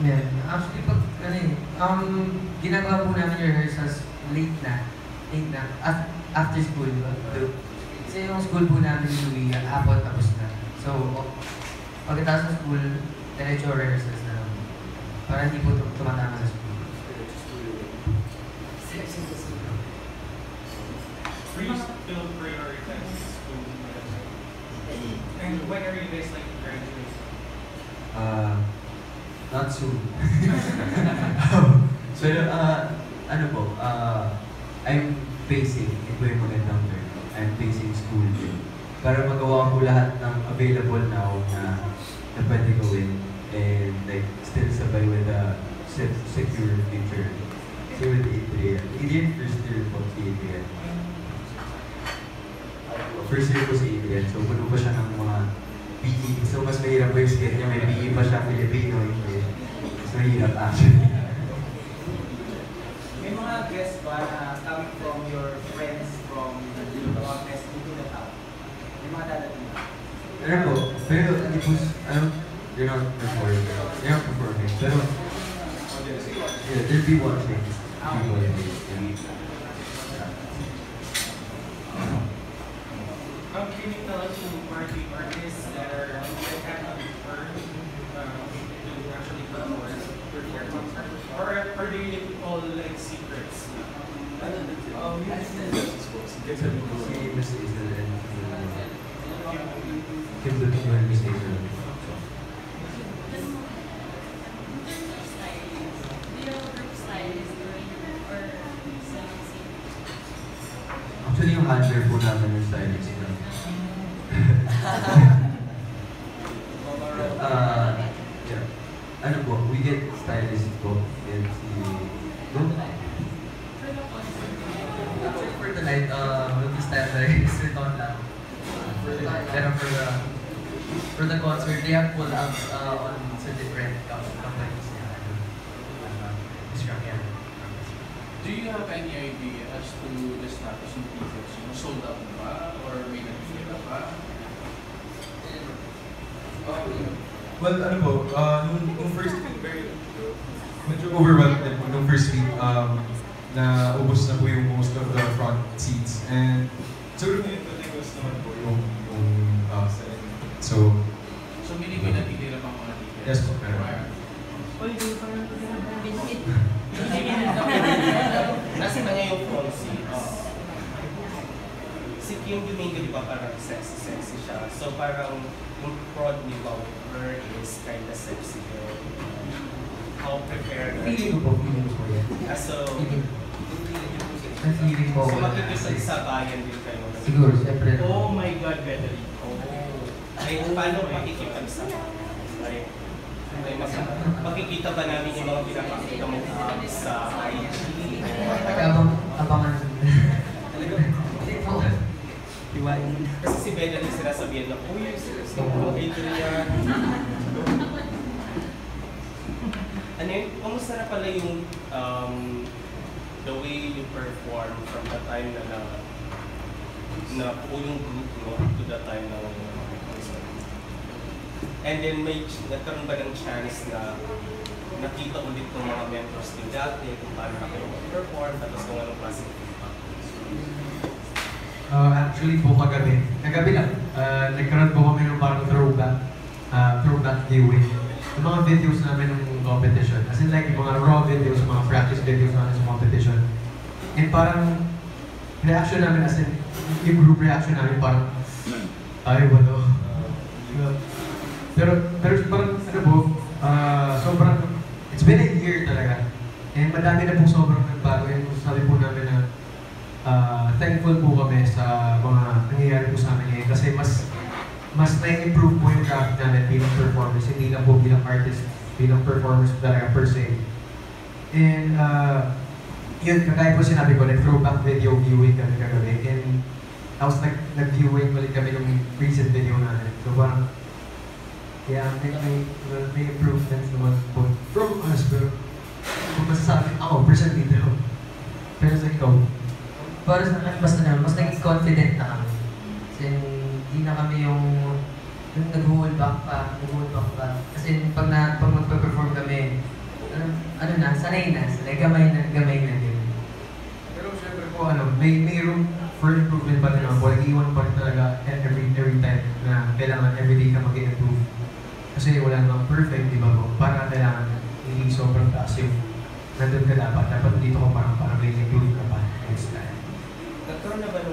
Yeah. Actually, pag, ginagawa po namin yung rehearsals late na, after school, di ba? Kasi yung school po namin yung hapon tapos na. So, pagkatapos ng school, diretso rehearsals na lang. Para hindi po tumatama sa school. Do you still prioritize school? And when are you guys like graduating? Not soon. Pero, ano po, I'm facing, ito yung magandang term, I'm facing school din. Para magawa ko lahat ng available now na pwede gawin and like still sabay with a secure future. So with Adrian. Adrian first year po si Adrian. First year po si Adrian, so puno pa siya ng mga PE. So mas mahirap po yung skate niya, may PE pa siya Filipino, English. Mas mahirap actually. May mga guests ba na coming from your friends from the office into the town? May mga dadating ba? Ano po, pero hindi po, you're not performing. You're not performing. Pero, yeah, they'll be watching. People in Can you tell us who are the artists that are that have preferred to actually perform for their concert? Or do you all like secrets? Si Miss Hazel and Kim Dutton and Miss Hazel. Actually, yung handler po namin yung stylist na. Yeah. Ano po, we get stylist po. And si... For the night, we'll be stylized with on lang. Pero for the concert, they have pull-ups on sa different companies niya. Do you have any idea as to the status ng tickets? Sold out na ba? Or may nag-fill pa? Well, ano po, nung first week, medyo overwhelmed din po nung first week, na ubos na po yung most of the front seats. And siguro ngayon, natigos naman po yung selling. So meaning may natitira pang mga tickets? Yes po, pero Nasa na ngayon front seats. Si Kim Domingo, di ba parang sexy siya. So parang yung prod ni Walter is kind of sexy. How prepared? Feeling ko yan. So, Feeling ko so makikisag sa bayan din kayo. Siguro, siyempre. Oh my God, Beverly. Oh. Ay, paano makikipag-sa? Ay, makikita ba namin yung mga pinapakita mo sa IG? Abangan. Kasi si Beverly sinasabihan na, uy, Adrian. Ano yun? Kamusta na pala yung the way you perform from the time na buo yung group mo to the time na concert? And then nagkaroon ba ng chance na nakita ulit ng mga mentors din dati kung paano na kayo mag-perform tapos kung anong klaseng feedback? Actually po kagabi lang, nagkaroon po kami ng parang throwback viewing. Yung mga videos namin ng competition, as in like mga raw videos, mga practice videos namin sa competition. And parang reaction namin, as in yung group reaction namin parang, ay ba to? Pero parang ano po, sobrang, it's been a year talaga. And madami na po sobrang nagbago. And sabi po namin na thankful po kami sa mga nangyayari po sa amin ngayon kasi mas na-improve po yung craft namin bilang performers, hindi lang po bilang artist, bilang performers talaga per se. And yun, kagaya po sinabi ko, nag-throwback video viewing kami kagabi. And tapos nag-viewing ulit kami ng recent video natin. So parang, yeah, may improvements naman po from us, pero kung masasabi, ako, personally daw. Pero sa ikaw, Para sa akin, mas naging confident na kami. Kasi hindi na kami yung nag-hold back pa. Kasi pag magpe-perform kami, sanay na, gamay na din. Pero syempre po, may room for improvement pa rin ako. Nag-iwan pa rin talaga every time na kailangan everyday ka mag-improve. Kasi wala namang perfect, di ba po? Para kailangan hindi sobrang taas yung nandun ka dapat. Dapat dito ko parang may improve ka pa next time. Nagkaroon na ba